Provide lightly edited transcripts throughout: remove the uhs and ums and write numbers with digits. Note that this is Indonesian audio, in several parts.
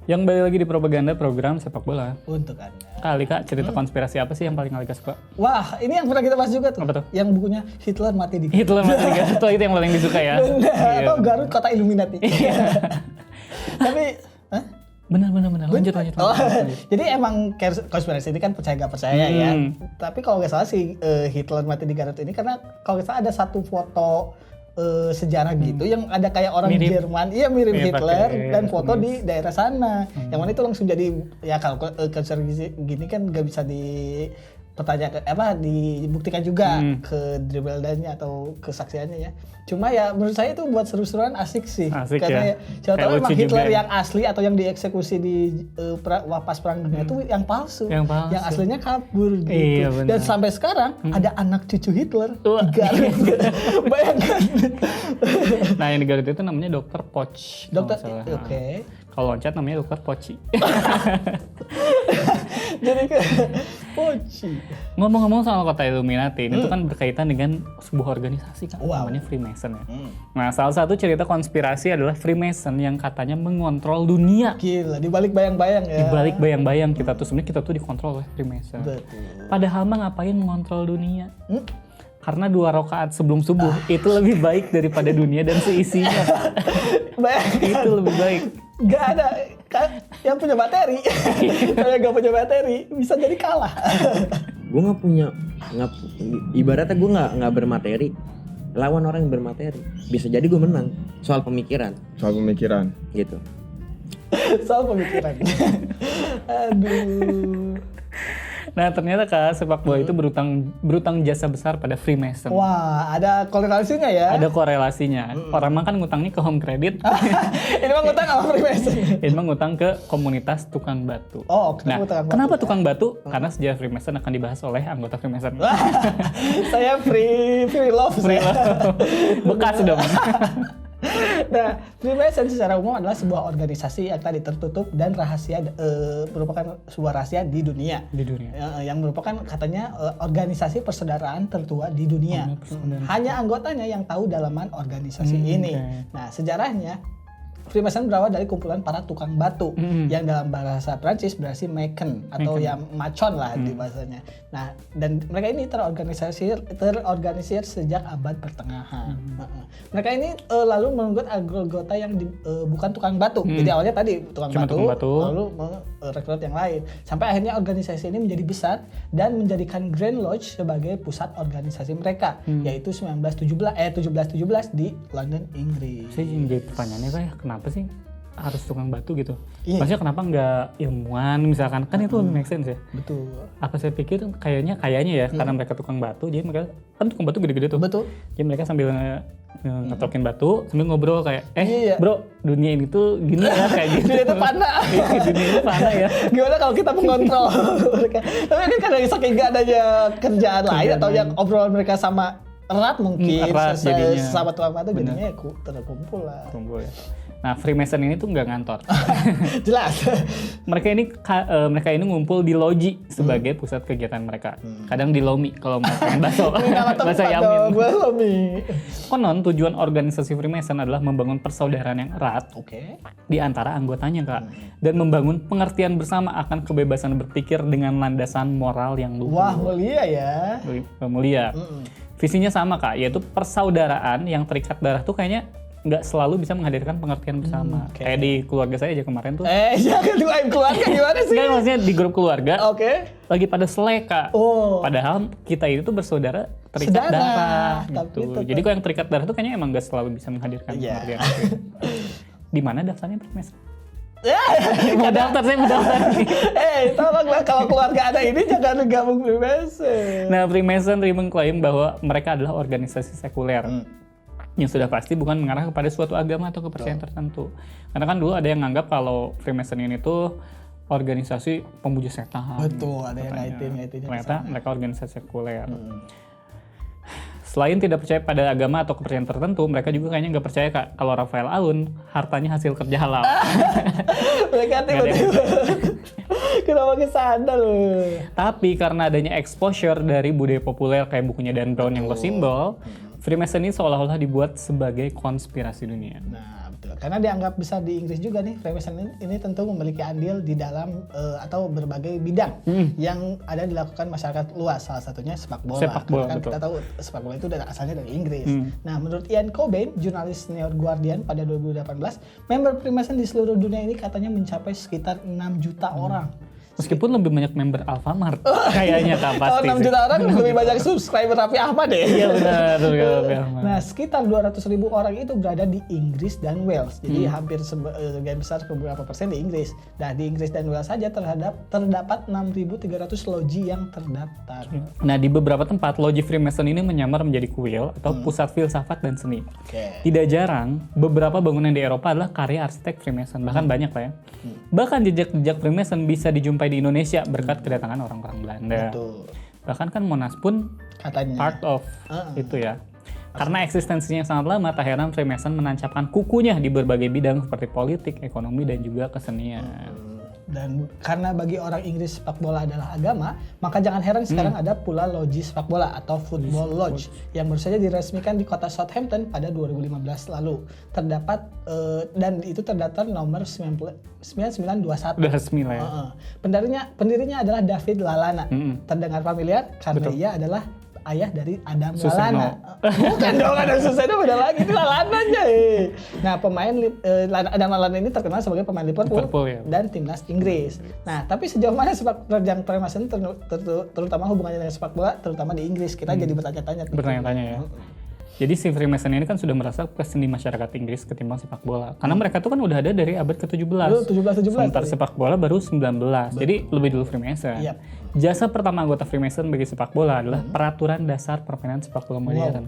Yang balik lagi di propaganda program sepak bola. Untuk Anda. Kali Kak, cerita konspirasi apa sih yang paling Alika suka? Wah, ini yang pernah kita bahas juga tuh. Apa tuh? Yang bukunya Hitler mati di Hitler mati di Garut itu yang paling disuka ya. Benar, Iya, atau Garut kota Illuminati. Tapi, hah? Benar. Lanjut. Oh, jadi emang konspirasi ini kan percaya gak percaya ya. Tapi kalau nggak salah si Hitler mati di Garut ini karena kalau nggak salah ada satu foto sejarah gitu yang ada kayak orang Mirip. Jerman, iya mirip Hitler pakai dan foto di daerah sana. Yang mana itu langsung jadi ya kalau konspirasi gini kan nggak bisa dibuktikan juga ke dribblenya atau kesaksiannya ya. Cuma ya menurut saya itu buat seru-seruan asik sih. Asik karena ya. siapa tahu Kayak emang lucu Hitler juga. yang asli atau yang dieksekusi di pas perang dunia itu yang palsu. Yang palsu. Yang aslinya kabur gitu. Iya, benar. Dan sampai sekarang ada anak cucu Hitler Wah. di Garut. Bayangkan. Nah yang di Garut itu namanya Dokter Poch. Dokter, kalau nggak salah. oke. Kalau loncat namanya Dokter Poci. Jadi ke Poci. Ngomong-ngomong soal kota Illuminati, ini tuh kan berkaitan dengan sebuah organisasi kan, Wow. namanya Freemason ya. Nah salah satu cerita konspirasi adalah Freemason yang katanya mengontrol dunia. Gila, dibalik bayang-bayang ya. Di balik bayang-bayang kita tuh sebenarnya kita tuh dikontrol oleh Freemason. Betul. Padahal mah ngapain mengontrol dunia? Karena 2 rakaat sebelum subuh itu lebih baik daripada dunia dan seisinya. Bayangkan. Itu lebih baik. Gak ada yang punya bateri. Kalau yang gak punya bateri bisa jadi kalah. Gue ibaratnya gue nggak bermateri, lawan orang yang bermateri, bisa jadi gue menang soal pemikiran gitu. Soal pemikiran. Aduh. Nah ternyata Kak, sepak bola itu berutang jasa besar pada Freemason. Wah, ada korelasinya ya. Ada korelasinya. Orang mah kan ngutangnya ke Home Credit, Ini mah ngutang sama Freemason. ini mah ngutang ke komunitas tukang batu. Oh, Nah, kenapa tukang batu? Karena sejarah Freemason akan dibahas oleh anggota Freemason. Saya free love saya. Bekas dong. Nah, Freemason secara umum adalah sebuah organisasi yang tadi tertutup dan rahasia, merupakan sebuah rahasia di dunia. Di dunia. Yang merupakan katanya organisasi persaudaraan tertua di dunia. Hanya anggotanya yang tahu dalaman organisasi ini. Oke. Nah, sejarahnya Freemason berawal dari kumpulan para tukang batu yang dalam bahasa Prancis berarti maçon atau yang macon lah di bahasanya. Nah, dan mereka ini terorganisir sejak abad pertengahan. Mereka ini lalu mengangkut anggota yang bukan tukang batu. Jadi awalnya tadi tukang batu, lalu merekrut yang lain. Sampai akhirnya organisasi ini menjadi besar dan menjadikan Grand Lodge sebagai pusat organisasi mereka, yaitu 1717 di London, Inggris. Saya jadi pertanyaannya kayak kenapa sih harus tukang batu gitu? Iya. Maksudnya kenapa nggak ilmuwan misalkan? Kan itu lebih make sense ya. Betul. Apa saya pikir kayaknya ya karena mereka tukang batu, jadi mereka kan tukang batu gede-gede tuh. Betul. Jadi mereka sambil ngetokin batu sambil ngobrol kayak Iya. bro dunia ini tuh gini ya kayak gitu. Dunia itu panah. Dunia itu panah ya. Gimana kalau kita mengontrol mereka? Tapi kan karena saking gak adanya kerjaan lain atau yang obrolan mereka sama erat mungkin Erat jadinya. sama tukang batu jadinya terkumpul lah. Kumpul ya. Nah Freemason ini tuh nggak ngantor. Jelas. mereka ini ngumpul di loji sebagai pusat kegiatan mereka. Kadang di lomi kalau mau makan bakso. Bakso yamin. Konon tujuan organisasi Freemason adalah membangun persaudaraan yang erat Oke. di antara anggotanya Kak, dan membangun pengertian bersama akan kebebasan berpikir dengan landasan moral yang luhur. Wah, mulia ya. Mulia. Visinya sama Kak, yaitu persaudaraan yang terikat darah tuh kayaknya nggak selalu bisa menghadirkan pengertian bersama. Oke. Kayak di keluarga saya aja kemarin tuh. Jangan doain keluarga gimana sih? Enggak, maksudnya di grup keluarga Oke. lagi pada selek Kak. Oh. Padahal kita itu bersaudara terikat Saudara, darah tapi gitu. tetap- Jadi kalau yang terikat darah tuh kayaknya emang nggak selalu bisa menghadirkan Iya. pengertian. Di mana daftarnya Freemason? Mau daftar, saya mau daftar. Tolonglah kalau keluarga ada ini jangan gabung Freemason. Nah, Freemason mengklaim bahwa mereka adalah organisasi sekuler. Yang sudah pasti bukan mengarah kepada suatu agama atau kepercayaan tertentu. Karena kan dulu ada yang nganggap kalau Freemason ini tuh organisasi pemuja setan. Betul, ada yang katanya. ngaitin. Ternyata mereka organisasi sekuler. Selain tidak percaya pada agama atau kepercayaan tertentu, mereka juga kayaknya nggak percaya Kak, kalau Rafael Alun hartanya hasil kerja halal. Mereka tiba-tiba kenapa kesana loh? Tapi karena adanya exposure dari budaya populer kayak bukunya Dan Brown yang Lost Symbol, Freemason ini seolah-olah dibuat sebagai konspirasi dunia. Nah, betul. Karena dianggap besar di Inggris juga nih, Freemason ini tentu memiliki andil di dalam atau berbagai bidang yang ada dilakukan masyarakat luas. Salah satunya sepak bola. Karena kan kita tahu sepak bola itu asalnya dari Inggris. Nah, menurut Ian Cobain, jurnalis senior Guardian pada 2018, member Freemason di seluruh dunia ini katanya mencapai sekitar 6 juta orang. Meskipun lebih banyak member Alfamart kayaknya tak pasti. 6 juta orang lebih banyak subscriber Raffi Ahmad deh. Iya benar. Nah, sekitar 200.000 orang itu berada di Inggris dan Wales. Jadi hampir sebagian besar beberapa persen di Inggris. Nah, di Inggris dan Wales saja terdapat 6.300 loji yang terdaftar. Nah, di beberapa tempat loji Freemason ini menyamar menjadi kuil atau pusat filsafat dan seni. Tidak jarang beberapa bangunan di Eropa adalah karya arsitek Freemason, bahkan banyak lah ya. Bahkan jejak-jejak Freemason bisa dijumpai di Indonesia berkat kedatangan orang-orang Belanda. Betul. Bahkan kan Monas pun Katanya part of itu ya. Karena eksistensinya sangat lama, tak heran Freemason menancapkan kukunya di berbagai bidang seperti politik, ekonomi, dan juga kesenian. Dan karena bagi orang Inggris sepak bola adalah agama, maka jangan heran sekarang ada pula loji sepak bola atau Football Lodge yang baru saja diresmikan di kota Southampton pada 2015 lalu. Terdapat dan itu terdaftar nomor 9921. Udah resmi lah ya. Pendirinya adalah David Lallana. Terdengar familiar karena ia adalah ayah dari Adam Lallana. Bukan dong, Adam Suseno beda lagi, itu Lallana aja. Nah, Adam Lallana ini terkenal sebagai pemain Liverpool ya. dan timnas Inggris. Nah, tapi sejauh mana sepak terjang Freemason terutama hubungannya dengan sepak bola, terutama di Inggris, kita jadi bertanya-tanya. Bertanya-tanya ya. Jadi si Freemason ini kan sudah merasa presiden di masyarakat Inggris ketimbang sepak bola. Karena mereka tuh kan udah ada dari abad ke-17. 17. Sementara sepak bola baru 19. Jadi lebih dulu Freemason. Jasa pertama anggota Freemason bagi sepak bola adalah peraturan dasar permainan sepak bola modern.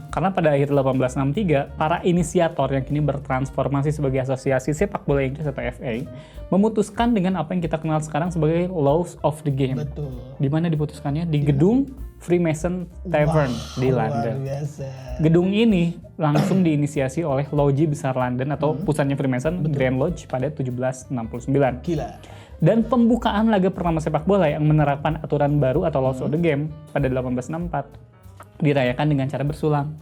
Karena pada akhir 1863, para inisiator yang kini bertransformasi sebagai Asosiasi Sepak Bola Inggris atau FA memutuskan dengan apa yang kita kenal sekarang sebagai Laws of the Game. Betul. Di mana diputuskannya? Di gedung Freemason Tavern di London. Biasa. Gedung ini langsung diinisiasi oleh Loji Besar London atau pusatnya Freemason, Grand Lodge pada 1769. Gila. Dan pembukaan laga pertama sepak bola yang menerapkan aturan baru atau Laws of the Game pada 1864 dirayakan dengan cara bersulang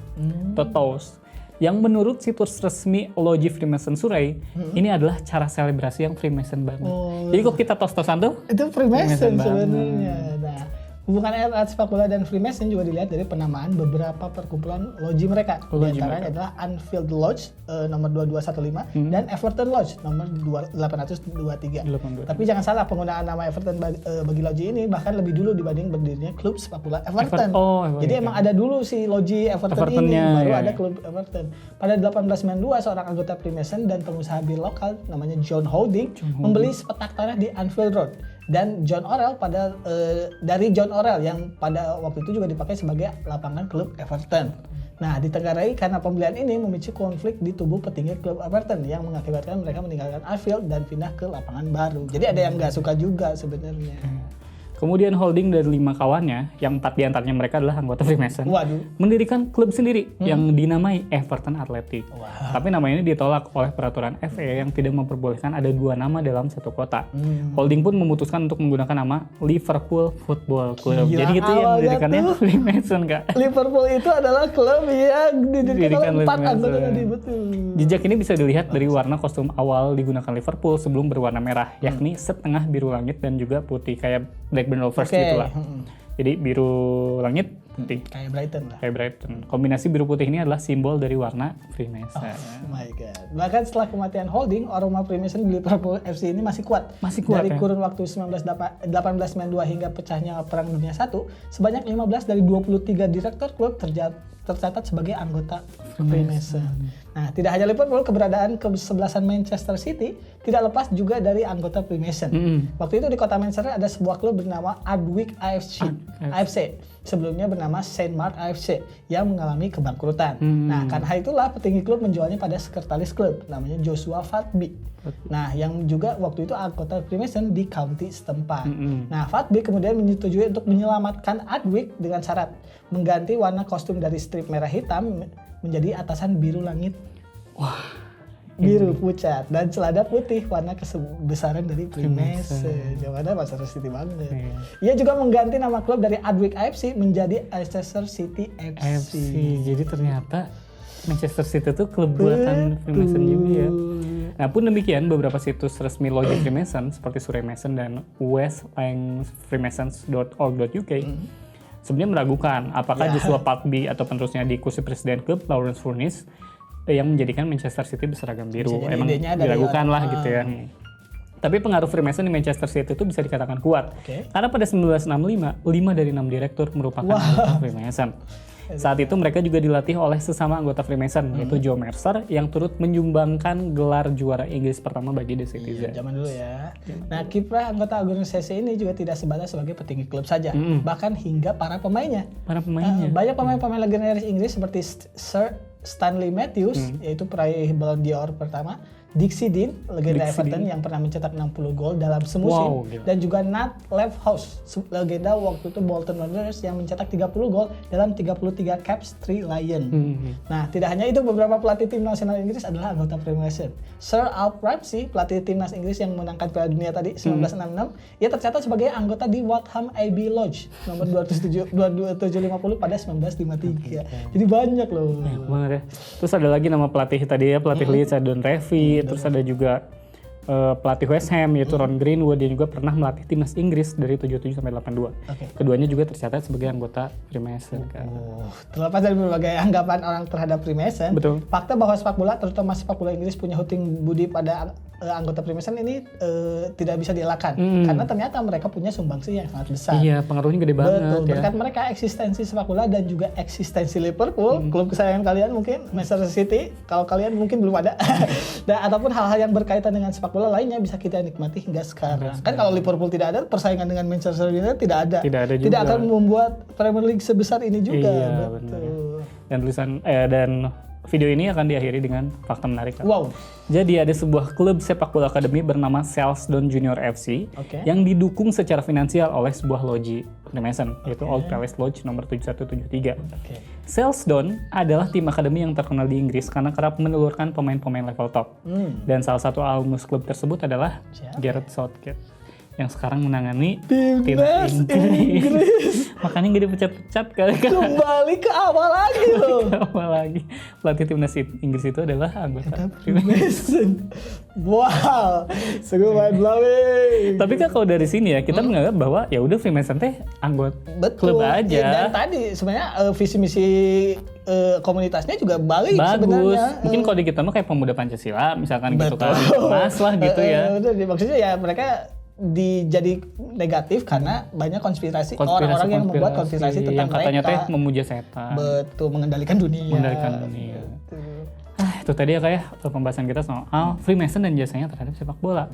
atau toast, yang menurut situs resmi Loji Freemason Surrey ini adalah cara selebrasi yang Freemason banget. Jadi kok kita toast-toastan tuh itu Freemason sebenarnya. Nah, hubungan erat sepak bola dan Freemason juga dilihat dari penamaan beberapa perkumpulan loji mereka. Di antaranya adalah Anfield Lodge nomor 2215 dan Everton Lodge nomor 823. Tapi jangan salah, penggunaan nama Everton bagi loji ini bahkan lebih dulu dibanding berdirinya klub sepak bola Everton. Jadi emang ada dulu si loji Everton ini, baru ada klub Everton. Pada 1892 seorang anggota Freemason dan pengusaha bir lokal namanya John Howding membeli sepetak tanah di Anfield Road. Dan John Orrell dari John Orrell yang pada waktu itu juga dipakai sebagai lapangan klub Everton. Nah, ditenggarai karena pembelian ini memicu konflik di tubuh petinggi klub Everton yang mengakibatkan mereka meninggalkan Anfield dan pindah ke lapangan baru. Jadi ada yang nggak suka juga sebenarnya. Kemudian Holding dari 5 kawannya, yang 4 diantaranya mereka adalah anggota Freemason, mendirikan klub sendiri yang dinamai Everton Athletic. Tapi nama ini ditolak oleh peraturan FA yang tidak memperbolehkan ada 2 nama dalam satu kota. Holding pun memutuskan untuk menggunakan nama Liverpool Football Club. Jadi gitu yang mendirikannya Freemason, Kak. Liverpool itu adalah klub yang didirikan oleh 4 anggota tadi, betul. Jejak ini bisa dilihat dari warna kostum awal digunakan Liverpool sebelum berwarna merah, yakni setengah biru langit dan juga putih kayak Blackburn Rovers gitu lah. Jadi biru langit, putih. Kayak Brighton lah. Kayak Brighton. Kombinasi biru putih ini adalah simbol dari warna Freemason. Oh my god. Bahkan setelah kematian Holding, aroma Freemason di Liverpool FC ini masih kuat. Dari kurun waktu 1892 hingga pecahnya Perang Dunia I, sebanyak 15 dari 23 direktur klub tercatat sebagai anggota Freemason. Nah, tidak hanya Liverpool, keberadaan kesebelasan Manchester City tidak lepas juga dari anggota Freemason. Waktu itu di kota Manchester ada sebuah klub bernama Ardwick AFC. Sebelumnya bernama St. Mark AFC yang mengalami kebangkrutan. Nah, karena hal itulah petinggi klub menjualnya pada sekretaris klub namanya Joshua Fatby. Nah, yang juga waktu itu anggota Freemason di county setempat. Nah, Fatby kemudian menyetujui untuk menyelamatkan Ardwick dengan syarat mengganti warna kostum dari strip merah hitam menjadi atasan biru langit. Biru pucat dan celana putih, warna kebesaran dari Freemason. Jawabannya Manchester City banget. Ia juga mengganti nama klub dari Ardwick AFC menjadi Leicester City FC. Jadi ternyata Manchester City tuh klub buatan Freemason juga ya. Nah pun demikian, beberapa situs resmi loji Freemason seperti Surrey Mason dan westlankfreemasons.org.uk sebenarnya meragukan apakah Joshua Parkby atau penerusnya di kursi presiden klub Lawrence Furniss yang menjadikan Manchester City berseragam biru. Emang diragukan lah gitu ya. Tapi pengaruh Freemason di Manchester City itu bisa dikatakan kuat. Karena pada 1965, 5 dari 6 direktur merupakan anggota Freemason. Saat itu mereka juga dilatih oleh sesama anggota Freemason, yaitu Joe Mercer, yang turut menyumbangkan gelar juara Inggris pertama bagi The Citizen. Zaman dulu ya. Nah, kiprah anggota organisasi ini juga tidak sebatas sebagai petinggi klub saja, bahkan hingga para pemainnya. Banyak pemain-pemain legendaris Inggris seperti Sir Stanley Matthews, yaitu peraih Ballon d'Or pertama, Dixie Dean, legenda Everton yang pernah mencetak 60 gol dalam semusim, dan juga Nat Leafhouse, legenda waktu itu Bolton Wanderers yang mencetak 30 gol dalam 33 caps 3 Lion. Nah, tidak hanya itu, beberapa pelatih tim nasional Inggris adalah anggota Freemason. Sir Alf Ramsey, pelatih timnas Inggris yang memenangkan Piala Dunia tadi 1966, ia tercatat sebagai anggota di Waltham Abbey Lodge nomor 2750 pada 1953. Jadi banyak loh. Banget ya. Terus ada lagi nama pelatih tadi ya, pelatih Leeds ada Don Revie. Terus ada juga pelatih West Ham yaitu Ron Greenwood, dia juga pernah melatih timnas Inggris dari 77 sampai 82. Keduanya juga tercatat sebagai anggota Freemason kan. Terlepas dari berbagai anggapan orang terhadap Freemason, fakta bahwa sepak bola, terutama sepak bola Inggris, punya hutang budi pada anggota Freemason ini tidak bisa dielakkan karena ternyata mereka punya sumbangsi yang sangat besar. Iya, pengaruhnya gede banget. Betul, berkat mereka eksistensi sepak bola dan juga eksistensi Liverpool, klub kesayangan kalian mungkin, Manchester City, kalau kalian mungkin belum ada, dan ataupun hal-hal yang berkaitan dengan sepak bola lainnya bisa kita nikmati hingga sekarang. Kan kalau Liverpool tidak ada, persaingan dengan Manchester United tidak ada. Tidak akan membuat Premier League sebesar ini juga. Iya, betul. Dan dan video ini akan diakhiri dengan fakta menarik. Jadi ada sebuah klub sepak bola akademi bernama Selsdon Junior FC yang didukung secara finansial oleh sebuah loji Freemason, yaitu Old Palace Lodge nomor 7173. Selsdon adalah tim akademi yang terkenal di Inggris karena kerap menelurkan pemain-pemain level top. Dan salah satu alumnus klub tersebut adalah Gareth Southgate yang sekarang menangani timnas Inggris. Makanya gak dipecat-pecat kali kan. Kembali ke awal lagi loh. Pelatih timnas Inggris itu adalah anggota Freemason. Wow, sungguh mind blowing. Tapi kan kalau dari sini ya kita menganggap bahwa ya udah Freemason teh anggota klub aja. Dan tadi sebenarnya visi misi komunitasnya juga bagus sebenarnya. Mungkin kalau di kita mah kayak pemuda Pancasila misalkan gitu kan. Mas lah gitu ya. Maksudnya ya mereka jadi negatif karena banyak konspirasi orang-orang yang membuat konspirasi tentang yang katanya mereka. Teh memuja setan. Betul, mengendalikan dunia. Itu tadi ya kayak pembahasan kita soal Freemason dan jasanya terhadap sepak bola.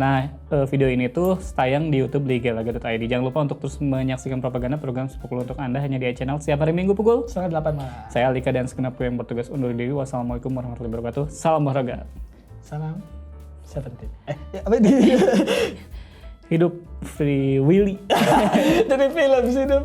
Nah, video ini tuh tayang di YouTube ligalaga.id. Jangan lupa untuk terus menyaksikan propaganda program sepak bola untuk Anda hanya di channel setiap hari Minggu pukul 8 malam. Saya Alika dan segenap kru yang bertugas undur diri. Wassalamualaikum warahmatullahi wabarakatuh. Salam olahraga. Salam 17. Apa di hidup Free Willy. Dari film hidup